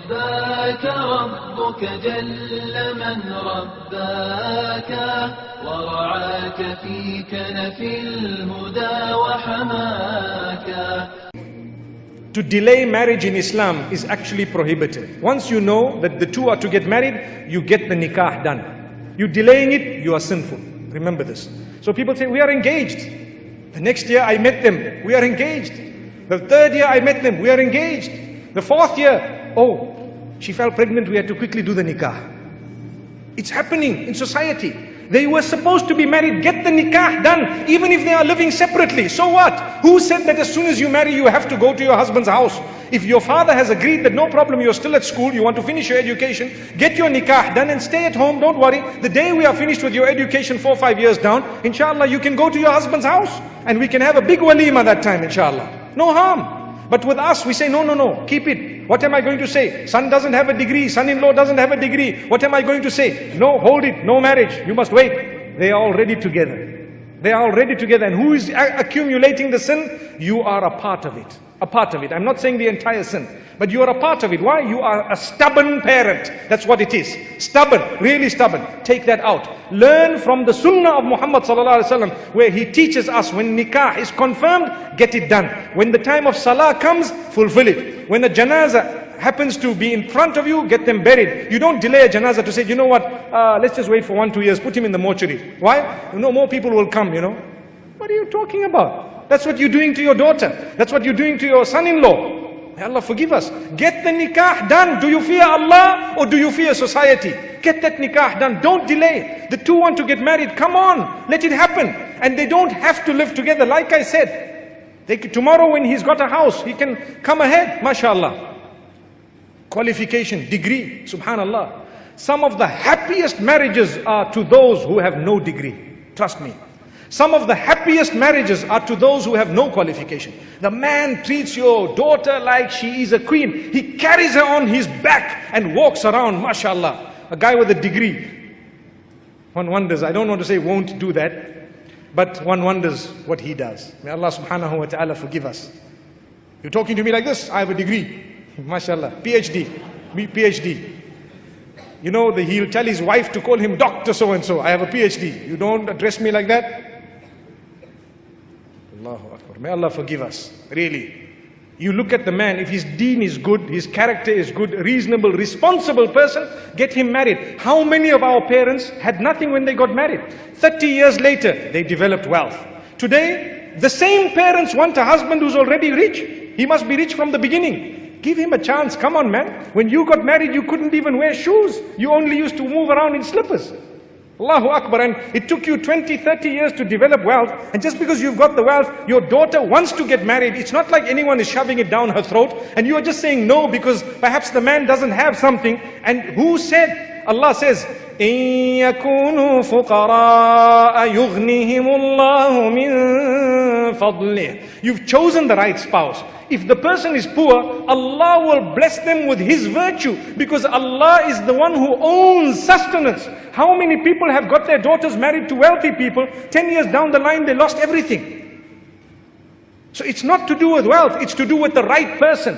رباك ربك جل من رباك ورعاك في كنف الهدى وحماك. To delay marriage in Islam is actually prohibited. Once you know that the two are to get married, you get the nikah done. You delaying it, you are sinful. Remember this. So people say, we are engaged. The next year I met them, we are engaged. The third year I met them, we are engaged. The fourth year, oh, she fell pregnant, we had to quickly do the nikah. It's happening in society. They were supposed to be married, get the nikah done, even if they are living separately. So what? Who said that as soon as you marry, you have to go to your husband's house? If your father has agreed that no problem, you're still at school, you want to finish your education, get your nikah done and stay at home, don't worry. The day we are finished with your education 4 or 5 years down, inshallah, you can go to your husband's house and we can have a big walima that time, inshallah. No harm. But with us, we say, no, no, no, keep it. What am I going to say? Son doesn't have a degree, son-in-law doesn't have a degree. What am I going to say? No, hold it, no marriage. You must wait. They are already together. They are already together. And who is accumulating the sin? You are a part of it. A part of it. I'm not saying the entire sin, but you are a part of it. Why? You are a stubborn parent. That's what it is. Stubborn, really stubborn. Take that out. Learn from the sunnah of Muhammad sallallahu alaihi wasallam, where he teaches us when nikah is confirmed, get it done. When the time of salah comes, fulfill it. When the janazah happens to be in front of you, get them buried. You don't delay a janazah to say, you know what, let's just wait for 1 or 2 years, put him in the mortuary. Why? You know, more people will come, you know. What are you talking about? That's what you're doing to your daughter. That's what you're doing to your son-in-law. May Allah forgive us. Get the nikah done. Do you fear Allah or do you fear society? Get that nikah done. Don't delay. The two want to get married. Come on. Let it happen. And they don't have to live together. Like I said, tomorrow when he's got a house, he can come ahead. MashaAllah. Qualification, degree. Subhanallah. Some of the happiest marriages are to those who have no degree. Trust me. Some of the happiest marriages are to those who have no qualification. The man treats your daughter like she is a queen. He carries her on his back and walks around, mashallah. A guy with a degree. One wonders, I don't want to say won't do that, but one wonders what he does. May Allah subhanahu wa ta'ala forgive us. You're talking to me like this, I have a degree. Mashallah, PhD. You know, he'll tell his wife to call him Dr. so-and-so. I have a PhD. You don't address me like that. Allahu Akbar. May Allah forgive us. Really. You look at the man, if his deen is good, his character is good, reasonable, responsible person, get him married. How many of our parents had nothing when they got married? 30 years later, they developed wealth. Today, the same parents want a husband who's already rich. He must be rich from the beginning. Give him a chance. Come on, man. When you got married, you couldn't even wear shoes. You only used to move around in slippers. Allahu Akbar. And it took you 20, 30 years to develop wealth. And just because you've got the wealth, your daughter wants to get married. It's not like anyone is shoving it down her throat. And you are just saying no because perhaps the man doesn't have something. And who said? Allah says, إِن يَكُونُوا فُقَرَاءَ يُغْنِهِمُ اللَّهُ مِن فَضْلِهِ. You've chosen the right spouse. If the person is poor, Allah will bless them with His virtue because Allah is the one who owns sustenance. How many people have got their daughters married to wealthy people? 10 years down the line, they lost everything. So it's not to do with wealth, it's to do with the right person.